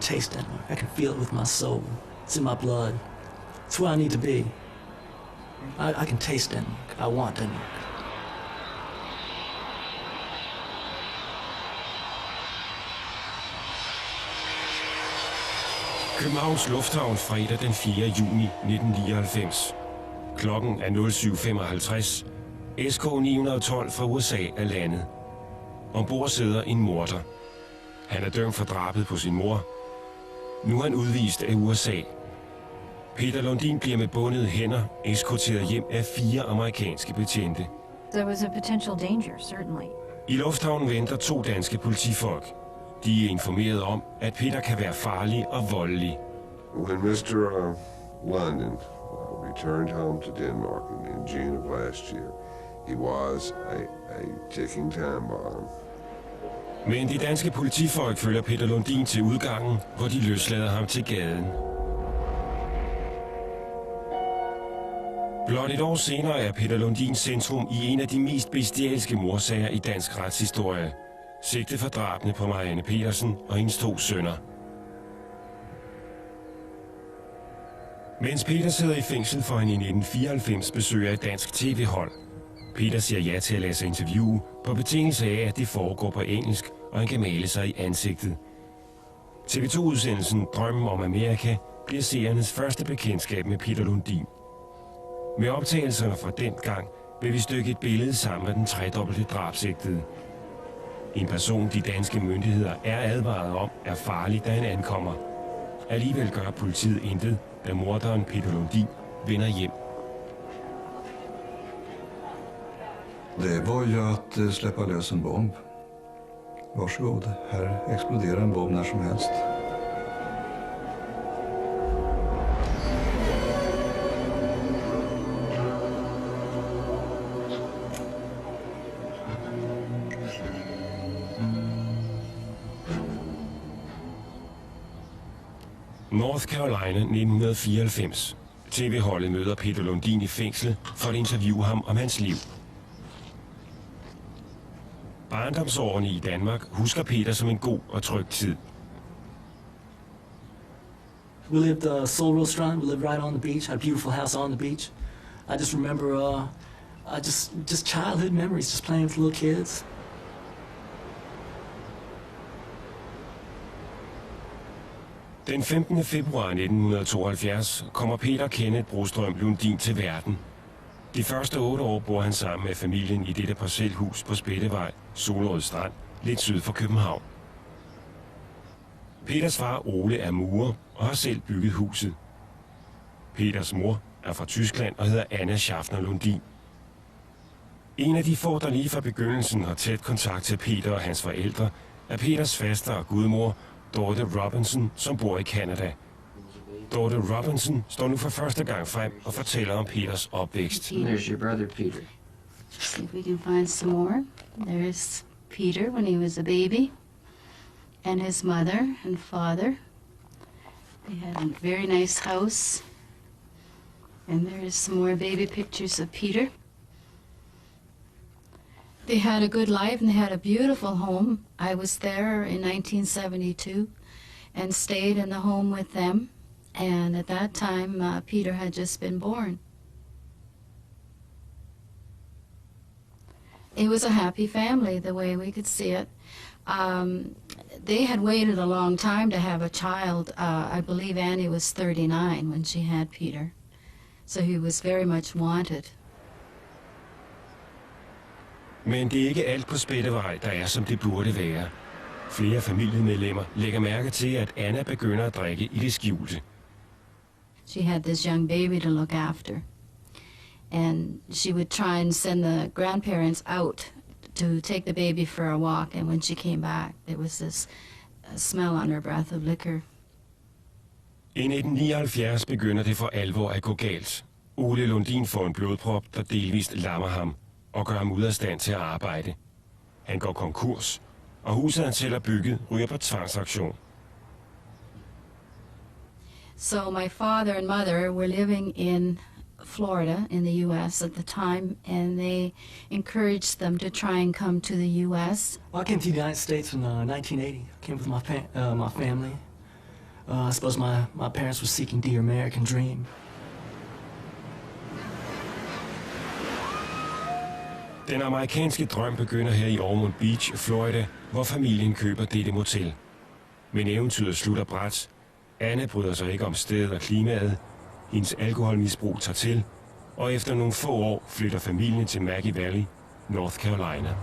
can taste Denmark. I can feel it with my soul. It's in my blood. It's where I need to be. I can taste Denmark. I want Denmark. Københavns Lufthavn fredag den 4. juni 1999. Klokken er 07:55. SK-912 fra USA er landet. Ombord sidder en morder. Han er dømt for drabet på sin mor. Nu er han udvist af USA. Peter Lundin bliver med bundede hænder eskorteret hjem af 4 amerikanske betjente. There was a potential danger, certainly. I lufthavnen venter 2 danske politifolk. De er informeret om, at Peter kan være farlig og voldelig. When Mr. London returned home to Denmark in June of last year, he was a ticking time bomb. Men de danske politifolk følger Peter Lundin til udgangen, hvor de løslader ham til gaden. Blot et år senere er Peter Lundin centrum i en af de mest bestialske mordsager i dansk retshistorie. Sigtet for drabene på Marianne Petersen og hendes 2 sønner. Mens Peter sidder i fængsel for han i 1994 besøger et dansk tv-hold. Peter siger ja til at lade sig interviewe på betingelse af, at det foregår på engelsk, og han kan male sig i ansigtet. TV2-udsendelsen Drømmen om Amerika bliver seernes første bekendtskab med Peter Lundin. Med optagelserne fra den gang vil vi stykke et billede sammen med den 3-dobbelte drabsigtede. En person, de danske myndigheder er advaret om, er farlig, da han ankommer. Alligevel gør politiet intet, da morderen Peter Lundin vender hjem. Det var ju att släppa lös en bomb. Varsågod, här exploderar en bomb när som helst. North Carolina 1994. TV-holdet møder Peter Lundin i fængsel for at interviewe ham om hans liv. Barndomsårene i Danmark husker Peter som en god og tryg tid. We lived Soul Real Strand. We lived right on the beach. Had a beautiful house on the beach. I just remember, just childhood memories, just playing with little kids. Den 15. februar 1972 kommer Peter Kenneth Brostrøm Lundin til verden. De første 8 år bor han sammen med familien i dette parcelhus på Spættevej, Solrød Strand, lidt syd for København. Peters far Ole er murer og har selv bygget huset. Peters mor er fra Tyskland og hedder Anna Schaffner Lundin. En af de få, der lige fra begyndelsen har tæt kontakt til Peter og hans forældre, er Peters faster og gudmor, Dorte Robinson, som bor i Canada. Dorte Robinson står nu for første gang frem og fortæller om Peters opvækst. There's your brother Peter. See if we can find some more. There's Peter when he was a baby, and his mother and father. They had a very nice house. And there's some more baby pictures of Peter. They had a good life and they had a beautiful home. I was there in 1972 and stayed in the home with them. And at that time, Peter had just been born. It was a happy family, the way we could see it. They had waited a long time to have a child. I believe Annie was 39 when she had Peter. So he was very much wanted. Men det er ikke alt på Spættevej, der er som det burde være. Flere familiemedlemmer lægger mærke til, at Anna begynder at drikke i det skjulte. She had this young baby to look after. And she would try and send the grandparents out to take the baby for a walk. And when she came back, there was this smell on her breath of liquor. I 1979 begynder det for alvor at gå galt. Ole Lundin får en blodprop, der delvist lammer ham og gør ham ude af stand til at arbejde. Han går konkurs, og huset han selv har bygget ryger på tvangsauktion. So my father and mother were living in Florida in the U.S. at the time, and they encouraged them to try and come to the U.S. Well, I came to the United States in 1980. I came with my family. I suppose my parents were seeking the American dream. Den amerikanske drøm begynder her i Ormond Beach, Florida, hvor familien køber dette motel. Men eventyret slutter brat. Anne bryder sig ikke om stedet og klimaet. Hendes alkoholmisbrug tager til, og efter nogle få år flytter familien til Maggie Valley, North Carolina.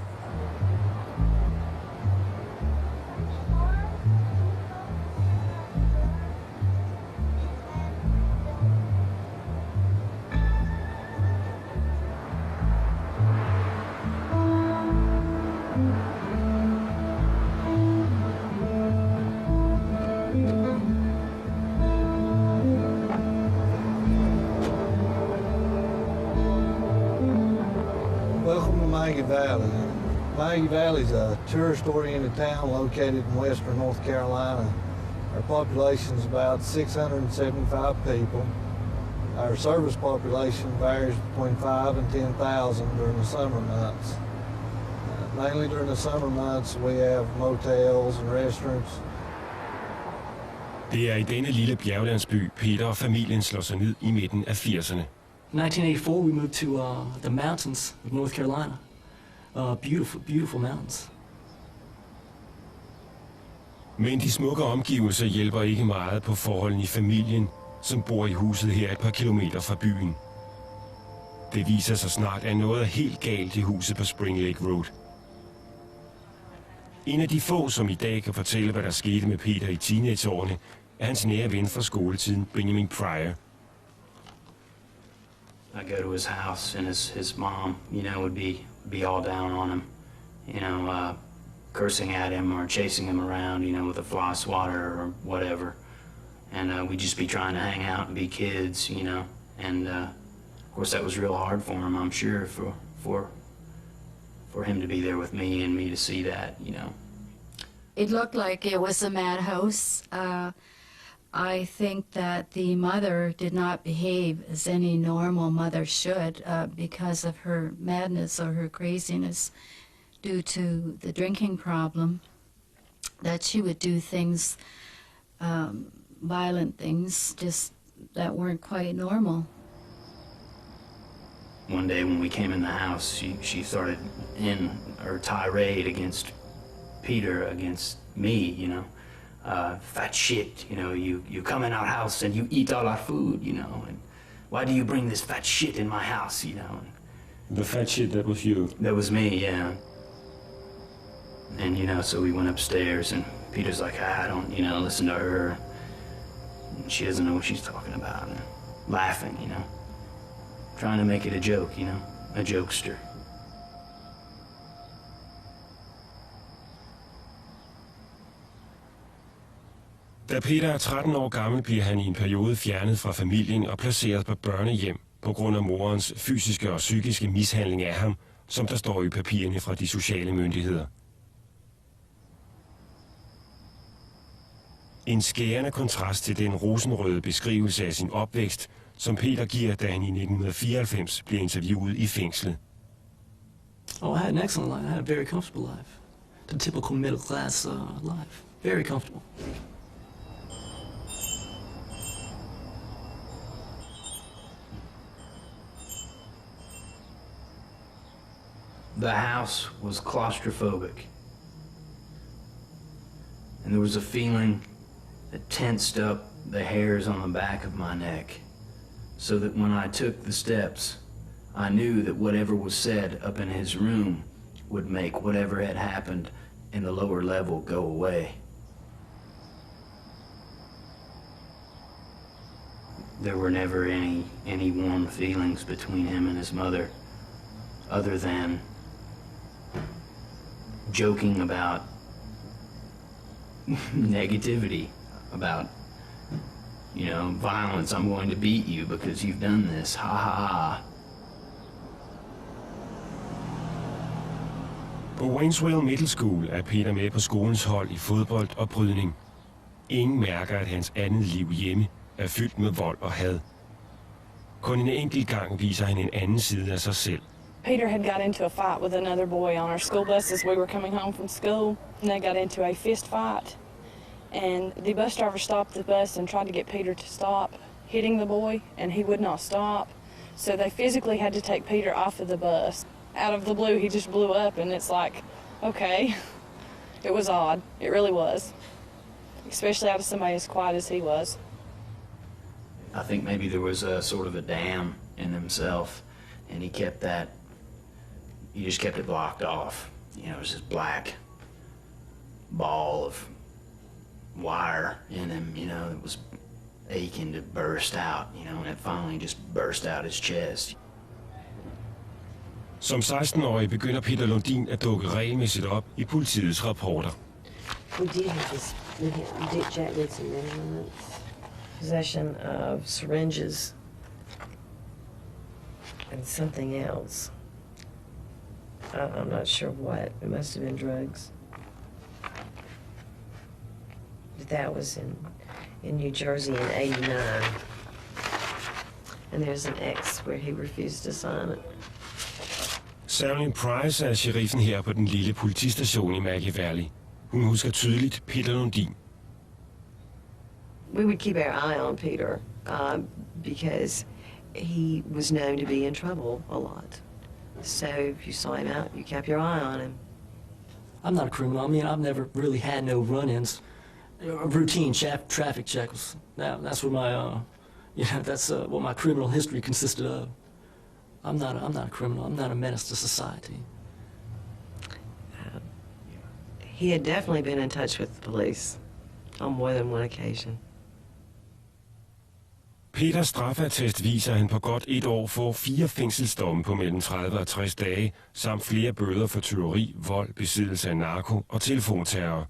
Welcome to Maggie Valley. Maggie Valley is a tourist-oriented town located in western North Carolina. Our population is about 675 people. Our service population varies between 5 and 10,000 during the summer months. Mainly during the summer months, we have motels and restaurants. Det er i denne lille bjerglandsby, Peter og familien slår sig ned i midten af 80'erne. In 1984, we moved to the mountains of North Carolina. Beautiful, beautiful mountains. Men de smukke omgivelser hjælper ikke meget på forholdene i familien, som bor i huset her et par kilometer fra byen. Det viser sig snart, at noget er helt galt i huset på Spring Lake Road. En af de få, som i dag kan fortælle, hvad der skete med Peter i teenageårene, er hans nære ven fra skoletiden, Benjamin Pryor. I go to his house, and his mom, would be all down on him, cursing at him or chasing him around, with a fly swatter or whatever. And we'd just be trying to hang out and be kids, And of course, that was real hard for him, I'm sure, for him to be there with me and me to see that, It looked like it was a madhouse. I think that the mother did not behave as any normal mother should because of her madness or her craziness due to the drinking problem, that she would do things, violent things, just that weren't quite normal. One day when we came in the house, she started in her tirade against Peter, against me, fat shit, you come in our house and you eat all our food, and why do you bring this fat shit in my house, The fat shit, that was you. That was me, yeah. And, so we went upstairs and Peter's like, I don't, listen to her. And she doesn't know what she's talking about. And laughing, trying to make it a joke, a jokester. Da Peter er 13 år gammel, bliver han i en periode fjernet fra familien og placeret på børnehjem på grund af morens fysiske og psykiske mishandling af ham, som der står i papirerne fra de sociale myndigheder. En skærende kontrast til den rosenrøde beskrivelse af sin opvækst, som Peter giver, da han i 1994 bliver interviewet i fængslet. Oh, I had an excellent life. I had a very comfortable life. The typical middle class life. Very comfortable. The house was claustrophobic. And there was a feeling that tensed up the hairs on the back of my neck, so that when I took the steps, I knew that whatever was said up in his room would make whatever had happened in the lower level go away. There were never any warm feelings between him and his mother, other than joking about negativity, about, violence. I'm going to beat you because you've done this. Ha ha ha. På Waynesville Middle School er Peter med på skolens hold i fodbold og brydning. Ingen mærker, at hans andet liv hjemme er fyldt med vold og had. Kun en enkelt gang viser han en anden side af sig selv. Peter had got into a fight with another boy on our school bus as we were coming home from school, and they got into a fist fight. And the bus driver stopped the bus and tried to get Peter to stop hitting the boy, and he would not stop. So they physically had to take Peter off of the bus. Out of the blue, he just blew up, and it's like, okay. It was odd. It really was. Especially out of somebody as quiet as he was. I think maybe there was a sort of a dam in himself, and he just kept it blocked off. You know, it was this black ball of wire in him, you know, that was aching to burst out, you know, and it finally just burst out his chest. Som 16-årig begynder Peter Lundin at dukke regelmæssigt op i politiets rapporter. We did have this. Dick Jack did some measurements. Possession of syringes and something else. I'm not sure what. It must have been drugs. But that was in New Jersey in '89. And there's an X where he refused to sign it. Sarah Price er sheriffen her på den lille politistation i Maggie Valley. Hun husker tydeligt Peter Lundin. We would keep our eye on Peter because he was known to be in trouble a lot. So if you saw him out, you kept your eye on him. I'm not a criminal. I mean, I've never really had no run-ins. A routine traffic check was that's what my that's what my criminal history consisted of. I'm not a criminal. I'm not a menace to society. He had definitely been in touch with the police on more than one occasion. Peters straffeattest viser, at han på godt 1 år får 4 fængselsdomme på mellem 30 og 60 dage, samt flere bøder for tyveri, vold, besiddelse af narko og telefonterror.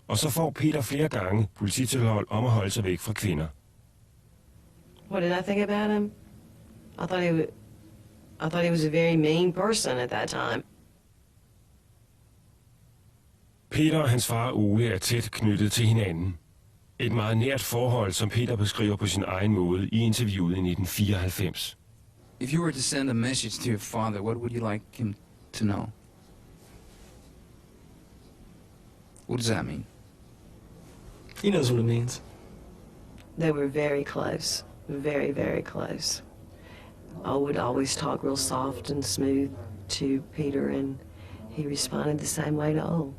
Og så får Peter flere gange polititilhold om at holde sig væk fra kvinder. What did I think about him? I thought he was a very mean person at that time. Peter og hans far Ole er tæt knyttet til hinanden. Et meget nært forhold, som Peter beskriver på sin egen måde i interviewet i 1994. If you were to send a message to your father, what would you like him to know? What does that mean? He knows what it means. They were very close, very, very close. I would always talk real soft and smooth to Peter, and he responded the same way to Ole.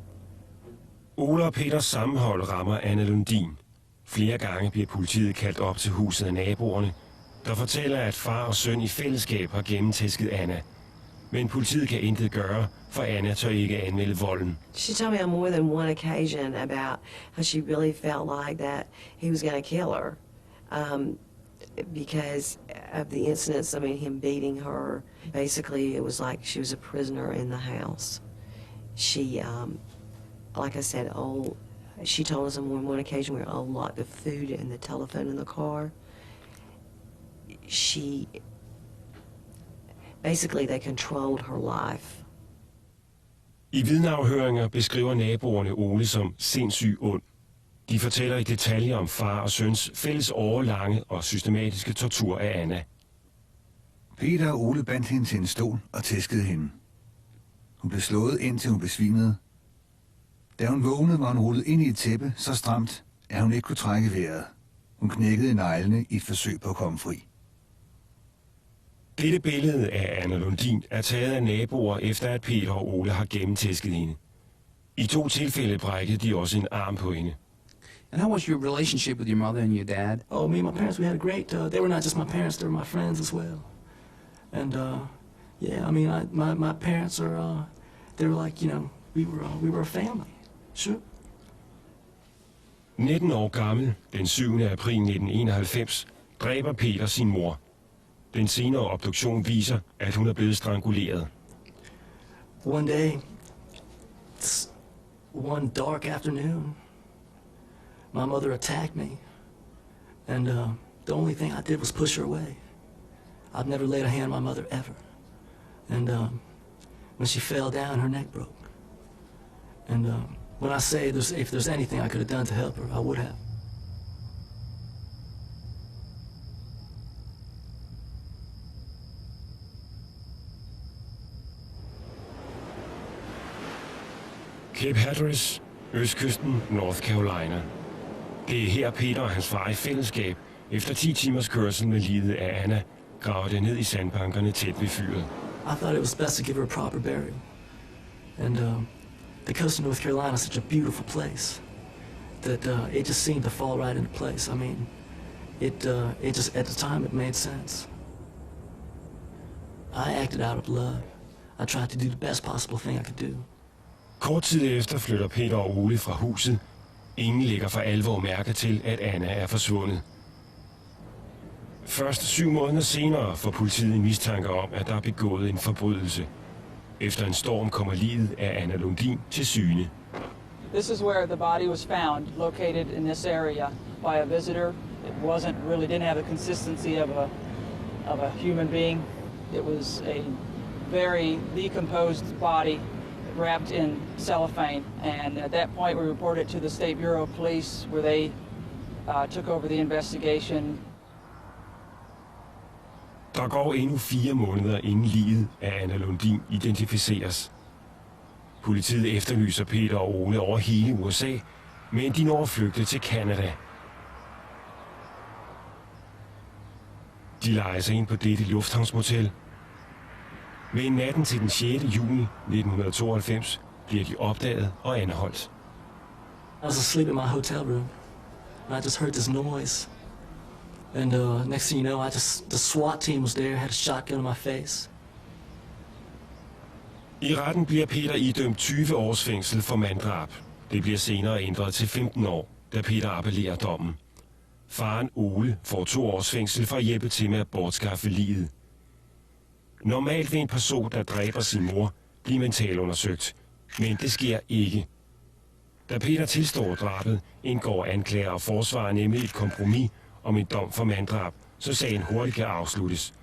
Ole og Peters sammenhold rammer Anna Lundin. Flere gange bliver politiet kaldt op til huset af naboerne, der fortæller, at far og søn i fællesskab har gennemtæsket Anna. Men politiet kan intet gøre, for Anna tør ikke anmelde volden. She told me on more than one occasion about how she really felt like that he was going to kill her because of the incidents. I mean, him beating her. Basically, it was like she was a prisoner in the house. She, like I said, she told us on one occasion where Ole locked the food and the telephone in the car. Basically, they controlled her life. I vidneafhøringer beskriver naboerne Ole som sindssyg ond. De fortæller i detaljer om far og søns fælles årelange og systematiske tortur af Anna. Peter og Ole bandt hende til en stol og tæskede hende. Hun blev slået indtil hun besvimede. Da hun vågnede, var hun rullet ind i et tæppe så stramt, at hun ikke kunne trække vejret. Hun knækkede neglene i et forsøg på at komme fri. Dette billede af Anna Lundin er taget af naboer, efter at Peter og Ole har gennemtæsket hende. I 2 tilfælde brækkede de også en arm på hende. And how was your relationship with your mother and your dad? Oh, me and my parents, we had a great, they were not just my parents, they were my friends as well. And, yeah, I mean, my parents are, they were like, you know, we were a family, sure. 19 år gammel, den 7. april 1991, dræber Peter sin mor. Den senere obduktion viser, at hun er blevet stranguleret. One day, one dark afternoon, my mother attacked me, and the only thing I did was push her away. I've never laid a hand on my mother ever. And when she fell down, her neck broke. And when I say if there's anything I could have done to help her, I would have. Cape Hatteras, østkysten, North Carolina. Det er her Peter og hans far i fællesskab, efter 10 timers kørsel med liget af Anna, graver det ned i sandbankerne tæt ved fyret. I thought it was best to give her a proper burial. And the coast of North Carolina is such a beautiful place that it just seemed to fall right into place. I mean, it just, at the time, it made sense. I acted out of love. I tried to do the best possible thing I could do. Kort tid efter flytter Peter og Ole fra huset. Ingen lægger for alvor mærke til, at Anna er forsvundet. Først 7 måneder senere får politiet en mistanke om, at der er begået en forbrydelse. Efter en storm kommer liget af Anna Lundin til syne. This is where the body was found, located in this area by a visitor. It didn't have the consistency of a human being. It was a very decomposed body wrapped in cellophane, and at that point we reported it to the State Bureau of Police, where they took over the investigation. Der går endnu 4 måneder inden liget af Anna Lundin identificeres. Politiet efterlyser Peter og Ole over hele USA, men de når at flygte til Canada. De lejer sig ind på dette lufthavnsmotel. Men natten til den 6. juni 1992 bliver de opdaget og anholdt. I was asleep in my hotel room, and I just heard this noise. And next thing you know, the SWAT team was there, had a shotgun in my face. I retten bliver Peter idømt 20 års fængsel for manddrab. Det bliver senere ændret til 15 år, da Peter appellerer dommen. Faren Ole får 2 års fængsel for at hjælpe til med at bortskaffe liget. Normalt vil en person, der dræber sin mor, blive mentalundersøgt, men det sker ikke. Da Peter tilstår drabet, indgår anklager og forsvarer nemlig et kompromis om en dom for manddrab, så sagen hurtigt kan afsluttes.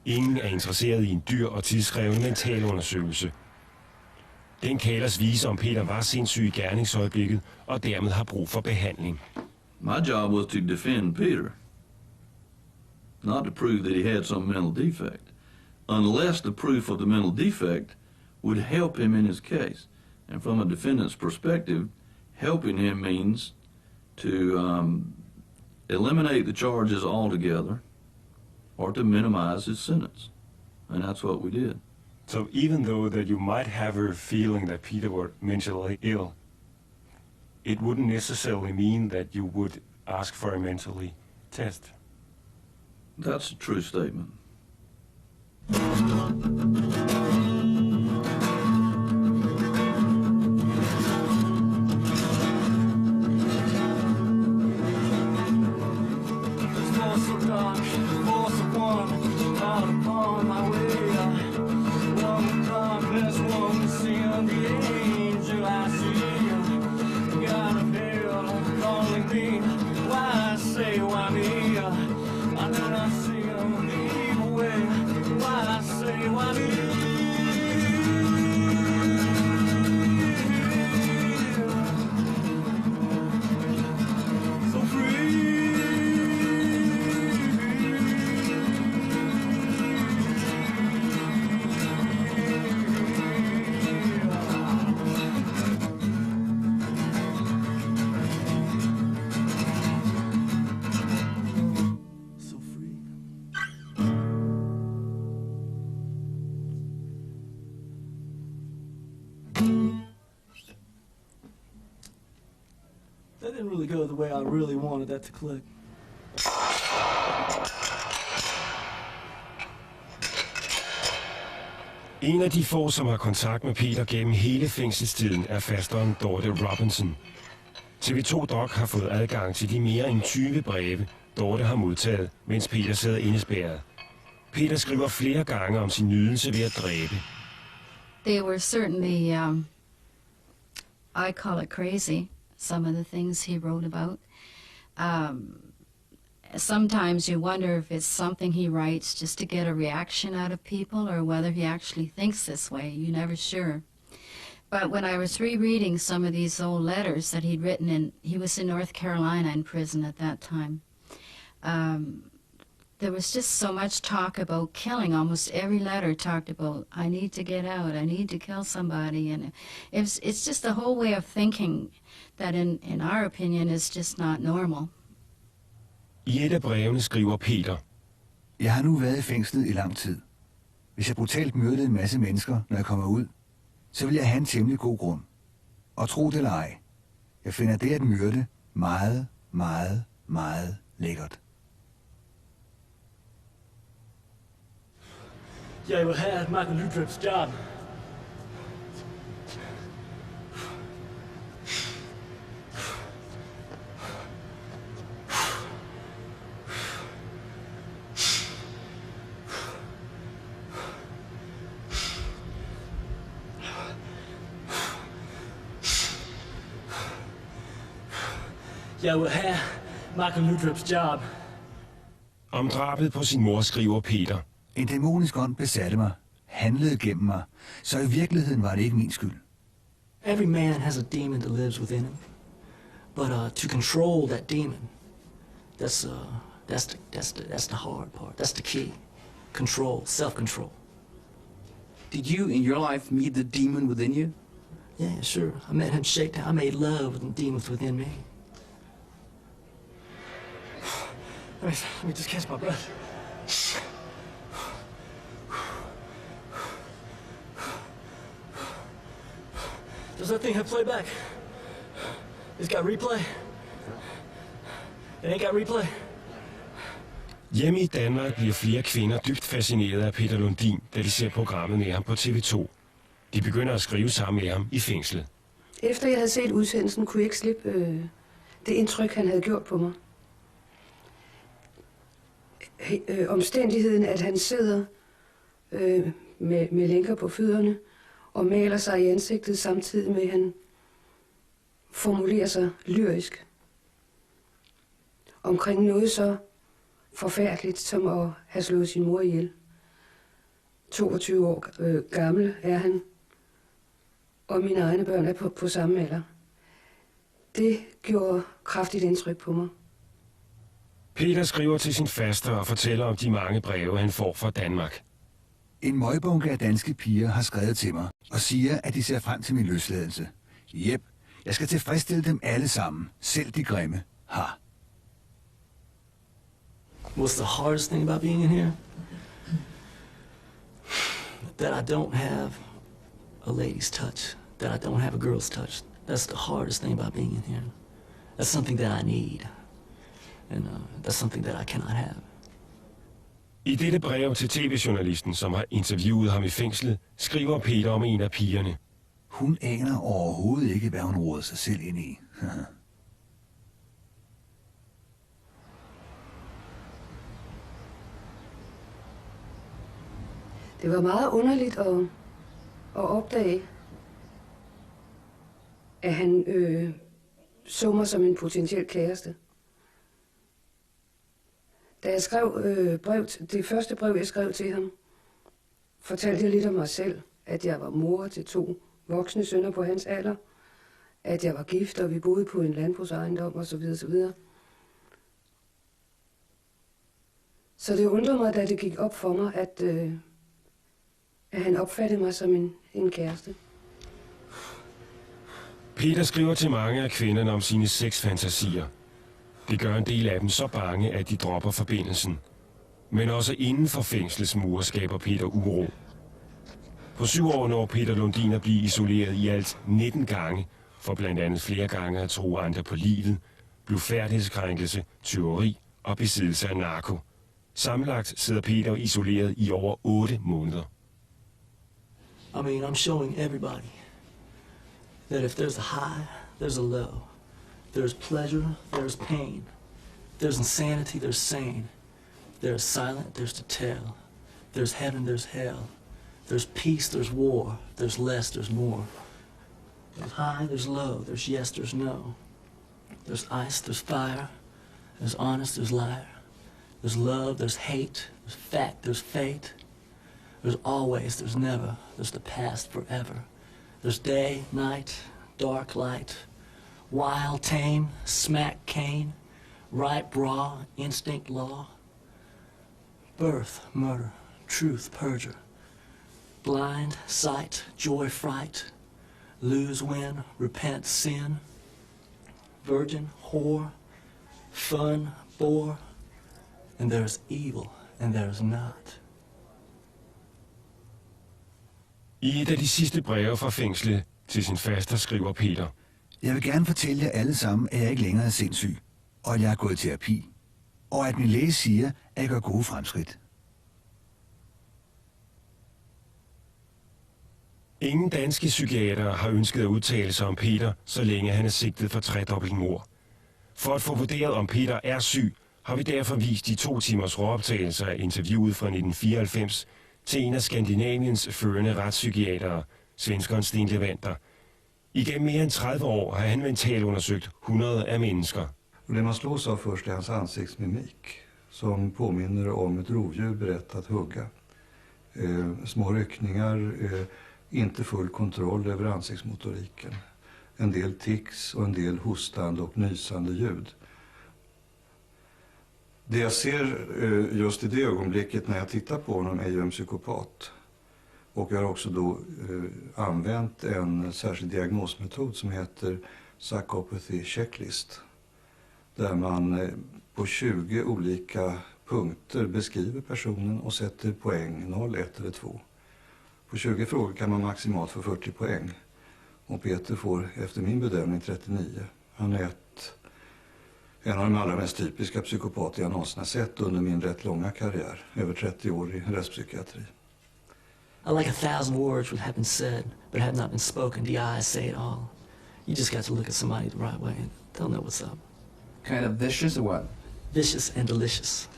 Ingen er interesseret i en dyr og tidskrævende mentalundersøgelse. Den kaldes vise, om Peter var sindssyg i gerningsøjeblikket og dermed har brug for behandling. My job was to defend Peter, not to prove that he had some mental defect, unless the proof of the mental defect would help him in his case. And from a defendant's perspective, helping him means to eliminate the charges altogether or to minimize his sentence. And that's what we did. So even though that you might have a feeling that Peter were mentally ill, it wouldn't necessarily mean that you would ask for a mentally test. That's a true statement. That didn't really go the way I really wanted that to click. En af de få, som har kontakt med Peter gennem hele fængselstiden, er fasteren Dorte Robinson. TV2 Doc har fået adgang til de mere end 20 breve, Dorte har modtaget, mens Peter sidder indespærret. Peter skriver flere gange om sin nydelse ved at dræbe. They were certainly, I call it crazy, some of the things he wrote about. Sometimes you wonder if it's something he writes just to get a reaction out of people or whether he actually thinks this way. You're never sure. But when I was rereading some of these old letters that he'd written he was in North Carolina in prison at that time. there was just so much talk about killing. Almost every letter talked about, I need to get out, I need to kill somebody. And it's just a whole way of thinking that in our opinion is just not normal. I et af brevene skriver Peter: Jeg har nu været i fængslet i lang tid. Hvis jeg brutalt myrdede en masse mennesker, når jeg kommer ud, så vil jeg have en temmelig god grund. Og tro det eller ej, jeg finder det at myrde meget, meget, meget lækkert. Jeg vil have Michael Lutrips job. Jeg vil have Michael Lutrips job. Om drabet på sin mor skriver Peter: En dæmonisk ånd besatte mig, handlede gennem mig, så i virkeligheden var det ikke min skyld. Every man has a demon that lives within him, but to control that demon, that's the hard part. That's the key. Control, self-control. Did you, in your life, meet the demon within you? Yeah, sure. I met him shake down. I made love with the demons within me. Let me just catch my breath. Does that thing have playback? It's got replay? It ain't got replay? Hjemme i Danmark bliver flere kvinder dybt fascineret af Peter Lundin, da de ser programmet med ham på TV2. De begynder at skrive sammen med ham i fængslet. Efter jeg havde set udsendelsen, kunne jeg ikke slippe det indtryk, han havde gjort på mig. Omstændigheden, at han sidder med lænker på fødderne og maler sig i ansigtet, samtidig med, at han formulerer sig lyrisk omkring noget så forfærdeligt som at have slået sin mor ihjel. 22 år gammel er han, og mine egne børn er på samme alder. Det gjorde kraftigt indtryk på mig. Peter skriver til sin faster og fortæller om de mange breve, han får fra Danmark. En møgbunke af danske piger har skrevet til mig og siger, at de ser frem til min løsladelse. Jep, jeg skal tilfredsstille dem alle sammen, selv de grimme. Ha. What's the hardest thing about being in here? That I don't have a lady's touch. That I don't have a girl's touch. That's the hardest thing about being in here. That's something that I need. And that's something that I cannot have. I dette brev til tv-journalisten, som har interviewet ham i fængslet, skriver Peter om en af pigerne. Hun aner overhovedet ikke, hvad hun roder sig selv ind i. Det var meget underligt at opdage, at han så mig som en potentiel kæreste. Da jeg skrev det første brev, jeg skrev til ham, fortalte jeg lidt om mig selv, at jeg var mor til 2 voksne sønner på hans alder, at jeg var gift, og vi boede på en landbrugsejendom osv. osv. Så det undrede mig, da det gik op for mig, at han opfattede mig som en kæreste. Peter skriver til mange af kvinderne om sine sexfantasier. Det gør en del af dem så bange, at de dropper forbindelsen. Men også inden for fængslets mure skaber Peter uro. På 7 år når Peter Lundin at blive isoleret i alt 19 gange, for blandt andet flere gange at tro andre på livet, blufærdighedskrænkelse, tyveri og besiddelse af narko. Sammenlagt sidder Peter isoleret i over 8 måneder. I mean, I'm showing everybody that if there's a high, there's a low. There's pleasure, there's pain. There's insanity, there's sane. There's silent, there's to tell. There's heaven, there's hell. There's peace, there's war. There's less, there's more. There's high, there's low. There's yes, there's no. There's ice, there's fire. There's honest, there's liar. There's love, there's hate. There's fact, there's fate. There's always, there's never. There's the past, forever. There's day, night, dark, light. Wild, tame, smack, cane. Right, raw, instinct, law. birth, murder, truth, perjure, blind, sight, joy, fright, lose, win, repent, sin, virgin, whore, fun, bore, and there's evil, and there's not. I et af de sidste breve fra fængslet til sin faster skriver Peter: Jeg vil gerne fortælle jer alle sammen, at jeg ikke længere er sindssyg, og at jeg har gået i terapi, og at min læge siger, at jeg gør gode fremskridt. Ingen danske psykiatere har ønsket at udtale sig om Peter, så længe han er sigtet for tredobbelt mord. For at få vurderet, om Peter er syg, har vi derfor vist de 2 timers råoptagelser af interviewet fra 1994 til en af Skandinaviens førende retspsykiatere, svenskeren Sten Levander. Igennem mere end 30 år har han mentalundersøgt 100 af mennesker. Det man slås av först är hans ansiktsmimik som påminner om ett rovdjur berett att hugga. Små ryckningar, inte full kontroll över ansiktsmotoriken. En del tics och en del hostande och nysande ljud. Det jag ser just i det ögonblicket när jag tittar på honom är ju en psykopat. Och jag har också då använt en särskild diagnosmetod som heter Psychopathy Checklist. Där man på 20 olika punkter beskriver personen och sätter poäng 0, 1 eller 2. På 20 frågor kan man maximalt få 40 poäng. Och Peter får efter min bedömning 39. Han är en av de allra mest typiska psykopater jag någonsin har sett under min rätt långa karriär. Över 30 år i rättspsykiatri. Like 1,000 words would have been said, but have not been spoken. The eyes say it all. You just got to look at somebody the right way and they'll know what's up. Kind of vicious or what? Vicious and delicious.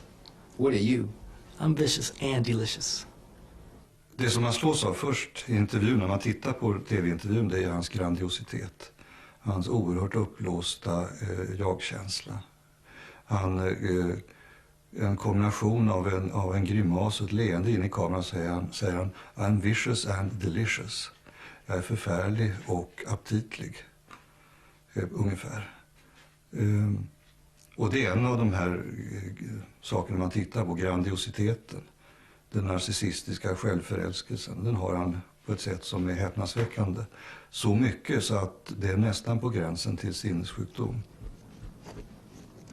What are you? I'm vicious and delicious. Det som man slås av först i intervjun, när man tittar på tv-intervjun, det är hans grandiositet. Hans oerhört uppblåsta jagkänsla. En kombination av en grimas och ett leende in i kameran säger han I'm vicious and delicious. Jag är förfärlig och aptitlig. Ungefär. Och det är en av de här sakerna man tittar på, grandiositeten. Den narcissistiska självförälskelsen, den har han på ett sätt som är häpnadsväckande. Så mycket så att det är nästan på gränsen till sinnessjukdom.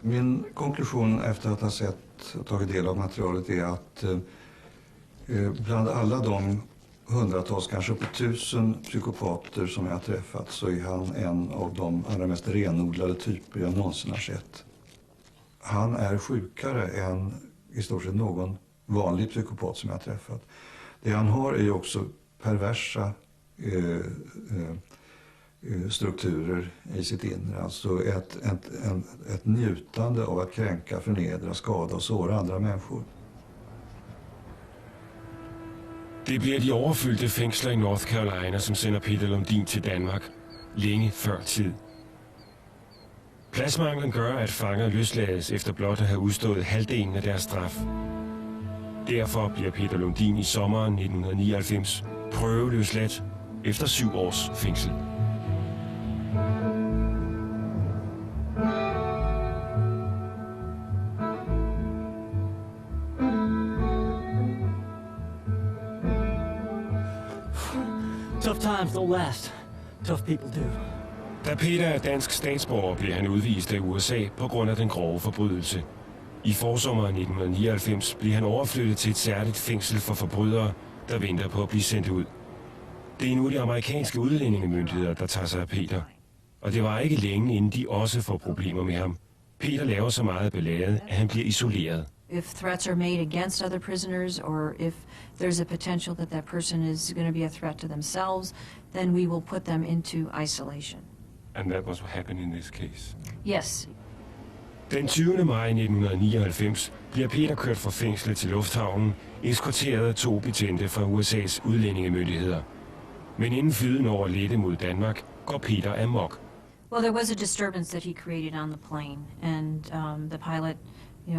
Min konklusion efter att ha sett och tagit del av materialet är att bland alla de hundratals, kanske på 1000 psykopater som jag har träffat så är han en av de allra mest renodlade typer jag någonsin har sett. Han är sjukare än i stort sett någon vanlig psykopat som jag har träffat. Det han har är ju också perversa strukturer i sitt inre. Alltså ett njutande av att kränka, förnedra, skada och såra andra människor. Det bliver de overfyldte fængsler i North Carolina, som sender Peter Lundin til Danmark længe før tid. Pladsmanglen gør, at fanger løslades efter blot at have udstået halvdelen af deres straf. Derfor bliver Peter Lundin i sommeren 1999 prøveløsladt efter 7 års fængsel. Tough times don't last. Tough people do. Da Peter er dansk statsborger, bliver han udvist af USA på grund af den grove forbrydelse. I forsommeren 1999 bliver han overflyttet til et særligt fængsel for forbrydere, der venter på at blive sendt ud. Det er nu de amerikanske udlændingemyndigheder, der tager sig af Peter. Og det var ikke længe, inden de også får problemer med ham. Peter laver så meget ballade, at han bliver isoleret. If threats are made against other prisoners, or if there's a potential that that person is going to be a threat to themselves, then we will put them into isolation. And that was what happened in this case. Yes. Den 20. maj 1999 bliver Peter kørt fra fængslet til lufthavnen, eskorteret af 2 betjente fra USA's udlændingemyndigheder. Men inden flyet når at lette mod Danmark, går Peter amok. Well, there was a disturbance that he created on the plane, and the pilot,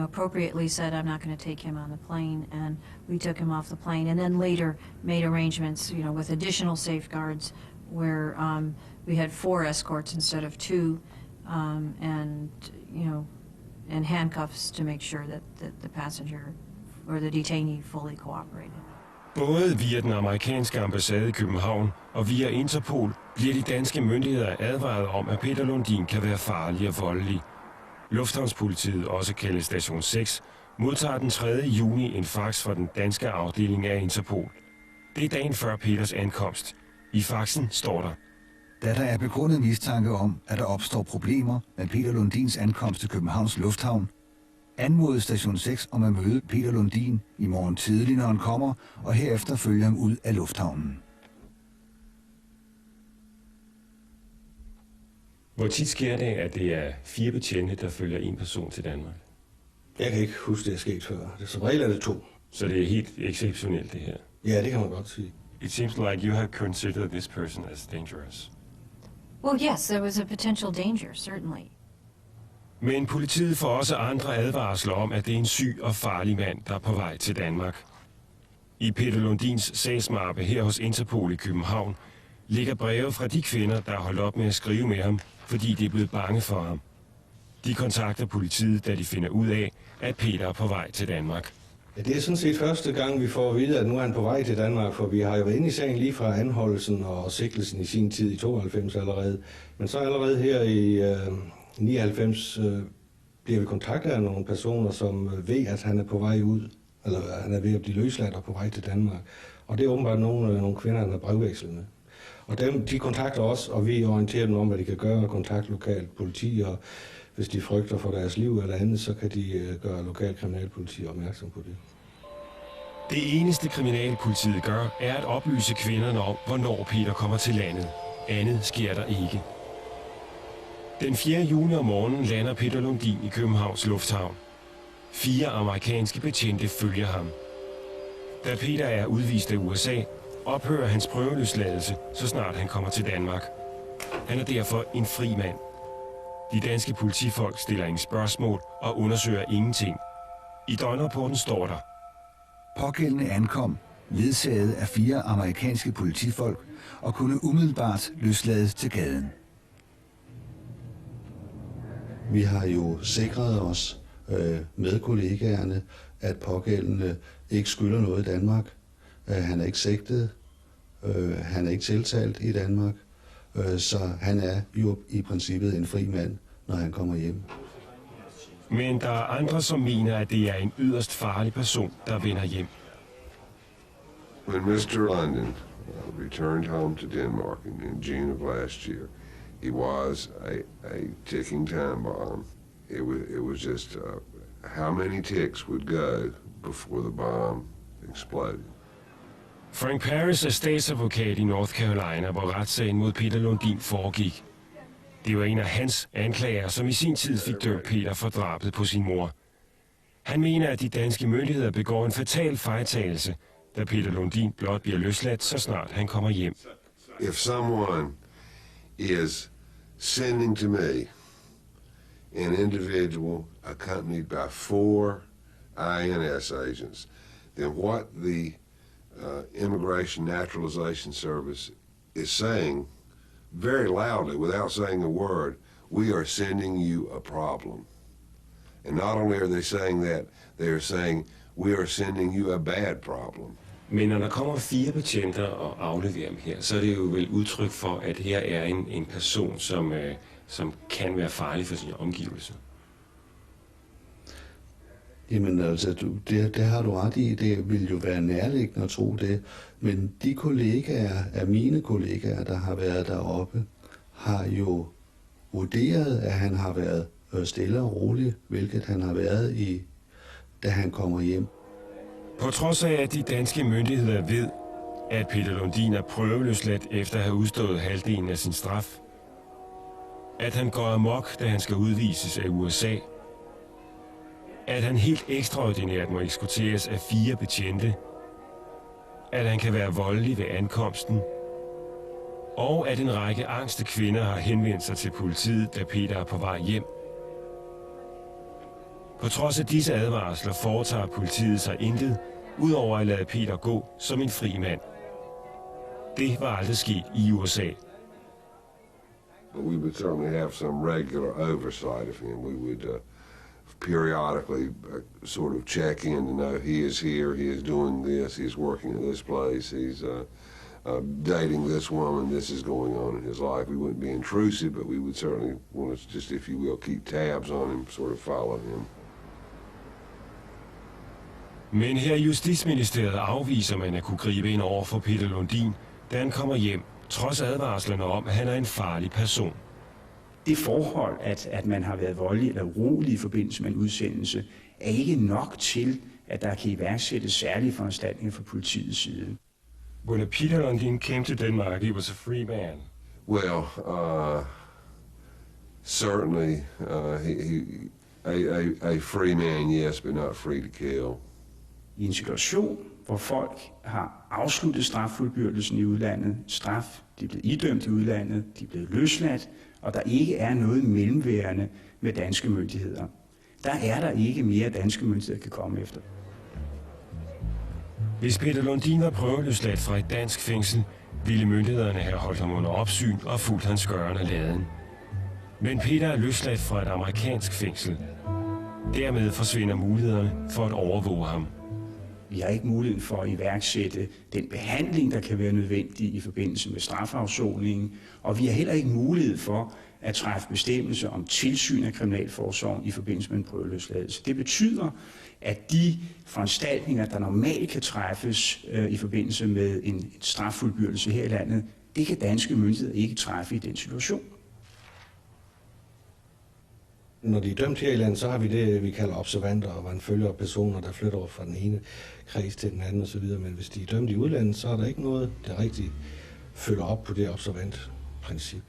appropriately said, I'm not going to take him on the plane, and we took him off the plane, and then later made arrangements, with additional safeguards, where we had 4 escorts instead of 2, and handcuffs to make sure that the passenger or the detainee fully cooperated. Både via den amerikanske ambassade i København og via Interpol bliver de danske myndigheder advaret om, at Peter Lundin kan være farlig og voldelig. Lufthavnspolitiet, også kaldet Station 6, modtager den 3. juni en fax fra den danske afdeling af Interpol. Det er dagen før Peters ankomst. I faxen står der: Da der er begrundet mistanke om, at der opstår problemer med Peter Lundins ankomst til Københavns Lufthavn, anmodes Station 6 om at møde Peter Lundin i morgen tidlig, når han kommer, og herefter følge ham ud af lufthavnen. Hvor tit sker det, at det er 4 betjente, der følger en person til Danmark? Jeg kan ikke huske, det er sket før. Som regel er det 2. Så det er helt exceptionelt, det her? Ja, det kan man godt sige. It seems like you have considered this person as dangerous. Well, yes, there was a potential danger, certainly. Men politiet får også andre advarsler om, at det er en syg og farlig mand, der er på vej til Danmark. I Peter Lundins sagsmappe her hos Interpol i København ligger breve fra de kvinder, der har holdt op med at skrive med ham, fordi de er blevet bange for ham. De kontakter politiet, da de finder ud af, at Peter er på vej til Danmark. Ja, det er sådan set første gang, vi får at vide, at nu er han på vej til Danmark, for vi har jo været inde i sagen lige fra anholdelsen og sigtelsen i sin tid i 92 allerede. Men så allerede her i 99 bliver vi kontaktet af nogle personer, som ved, at han er på vej ud, eller han er ved at blive løsladt og på vej til Danmark. Og det er åbenbart nogle kvinder, han har brevvekslet med. Og de kontakter os, og vi orienterer dem om, hvad de kan gøre, og kontakte lokalt politi, og hvis de frygter for deres liv eller andet, så kan de gøre lokal kriminalpoliti opmærksom på det. Det eneste kriminalpolitiet gør, er at oplyse kvinderne om, hvornår Peter kommer til landet. Andet sker der ikke. Den 4. juni om morgenen lander Peter Lundin i Københavns Lufthavn. 4 amerikanske betjente følger ham. Da Peter er udvist af USA, ophører hans prøveløsladelse, så snart han kommer til Danmark. Han er derfor en fri mand. De danske politifolk stiller ingen spørgsmål og undersøger ingenting. I døgnrapporten står der: Pågældende ankom, ledsaget af 4 amerikanske politifolk, og kunne umiddelbart løslades til gaden. Vi har jo sikret os med kollegaerne, at pågældende ikke skylder noget i Danmark. Han er ikke sigtet, han er ikke tiltalt i Danmark, så han er jo i princippet en fri mand, når han kommer hjem. Men der er andre, som mener, at det er en yderst farlig person, der vender hjem. When Mr. London returned home to Denmark in June of last year, he was a ticking time bomb. It was just how many ticks would go before the bomb exploded. Frank Paris er statsadvokat i North Carolina, hvor retssagen mod Peter Lundin foregik. Det var en af hans anklager, som i sin tid fik dømt Peter for drabet på sin mor. Han mener, at de danske myndigheder begår en fatal fejltagelse, da Peter Lundin blot bliver løsladt, så snart han kommer hjem. If someone is sending to me an individual accompanied by 4 INS agents, then what the Immigration Naturalization Service is saying very loudly, without saying a word, we are sending you a problem. And not only are they saying that, they are saying we are sending you a bad problem. Men når der kommer 4 betjenter og afleverer dem her, så er det jo vel udtryk for, at her er en person, som kan være farlig for sine omgivelser. Jamen altså, det har du ret i. Det vil jo være nærliggende at tro det. Men de kollegaer af mine kollegaer, der har været deroppe, har jo vurderet, at han har været stille og rolig, hvilket han har været da han kommer hjem. På trods af, at de danske myndigheder ved, at Peter Lundin er prøveløsladt efter at have udstået halvdelen af sin straf, at han går amok, da han skal udvises af USA, at han helt ekstraordinært må eskorteres af 4 betjente, at han kan være voldelig ved ankomsten, og at en række angste kvinder har henvendt sig til politiet, da Peter er på vej hjem. På trods af disse advarsler foretager politiet sig intet, udover at lade Peter gå som en fri mand. Det var aldrig sket i USA. We would certainly have some regular oversight of him. We would periodically sort of check in to know he is here, he is doing this, he's working at this place, he's dating this woman, this is going on in his life. We wouldn't be intrusive, but we would certainly want to just, if you will, keep tabs on him, sort of follow him. Men her i Justitsministeriet afviser man at kunne gribe ind over for Peter Lundin, da han kommer hjem, trods advarslerne om, at han er en farlig person. Det forhold, at man har været voldelig eller urolig i forbindelse med en udsendelse, er ikke nok til, at der kan iværksættes særlige foranstaltninger fra politiets side. When Peter Lundin came to Denmark, he was a free man. Well, certainly a free man, yes, but not free to kill. I en situation, hvor folk har afsluttet straffuldbyrdelsen i udlandet, de er blevet idømt i udlandet, de er blevet løsladt, og der ikke er noget mellemværende med danske myndigheder. Der er der ikke mere danske myndigheder kan komme efter. Hvis Peter Lundin var prøveløsladt fra et dansk fængsel, ville myndighederne have holdt ham under opsyn og fulgt hans gøren og laden. Men Peter er løsladt fra et amerikansk fængsel. Dermed forsvinder mulighederne for at overvåge ham. Vi har ikke mulighed for at iværksætte den behandling, der kan være nødvendig i forbindelse med strafafsoningen, og vi har heller ikke mulighed for at træffe bestemmelser om tilsyn af kriminalforsorgen i forbindelse med en prøveløsladelse. Det betyder, at de foranstaltninger, der normalt kan træffes i forbindelse med en straffuldbyrdelse her i landet, det kan danske myndigheder ikke træffe i den situation. Når de er dømt her i landet, så har vi det, vi kalder observanter, og man følger personer, der flytter over fra den ene kreds til den anden osv. Men hvis de er dømt i udlandet, så er der ikke noget, der rigtig følger op på det observantprincip.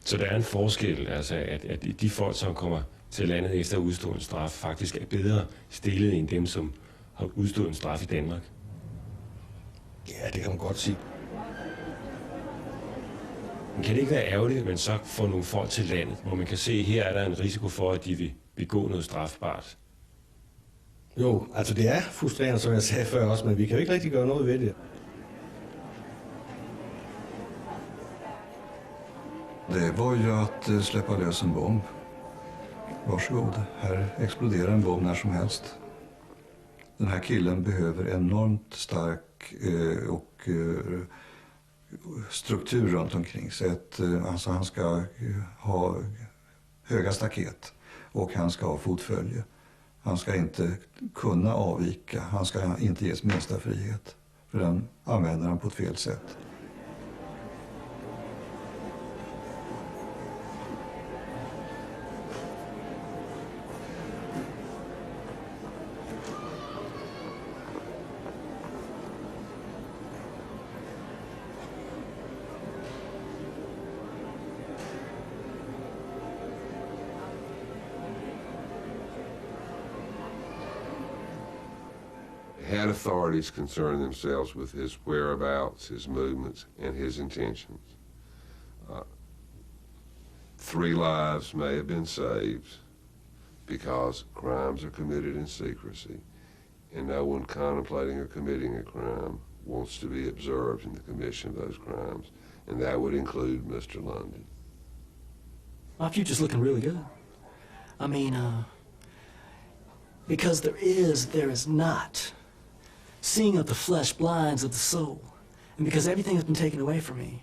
Så der er en forskel, altså at de folk, som kommer til landet efter udstående straf, faktisk er bedre stillet end dem, som har udstået en straf i Danmark? Ja, det kan man godt sige. Men kan det ikke være ærgerligt, at man så får nogle folk til landet, hvor man kan se, at her er der en risiko for, at de vil begå noget strafbart? Jo, altså det er frustrerende, som jeg sagde før også, men vi kan jo ikke rigtig gøre noget ved det. Det var ju att släppa lös en bomb. Varsågod, här exploderar en bomb när som helst. Den här killen behöver enormt stark och struktur runt omkring sig. Alltså han ska ha höga staket och han ska ha fotfölje. Han ska inte kunna avvika, han ska inte ges minsta frihet. För den använder han på ett fel sätt. Had authorities concern themselves with his whereabouts, his movements, and his intentions, 3 lives may have been saved because crimes are committed in secrecy, and no one contemplating or committing a crime wants to be observed in the commission of those crimes, and that would include Mr. Lundin. My future's looking really good. I mean, because there is not. Seeing of the flesh blinds of the soul. And because everything has been taken away from me,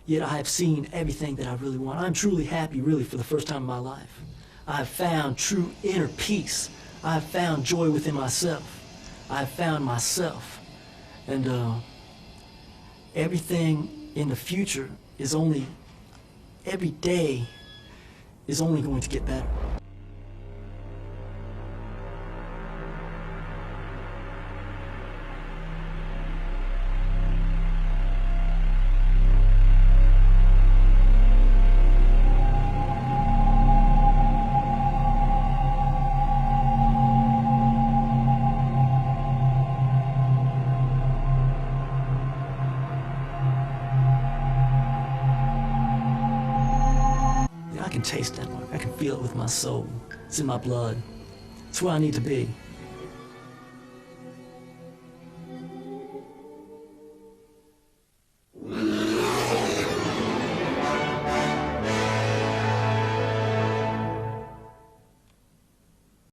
yet I have seen everything that I really want. I'm truly happy, really, for the first time in my life. I have found true inner peace. I have found joy within myself. I have found myself. And everything in the future is only, every day is only going to get better. I can taste Denmark. I can feel it with my soul. It's in my blood. It's where I need to be.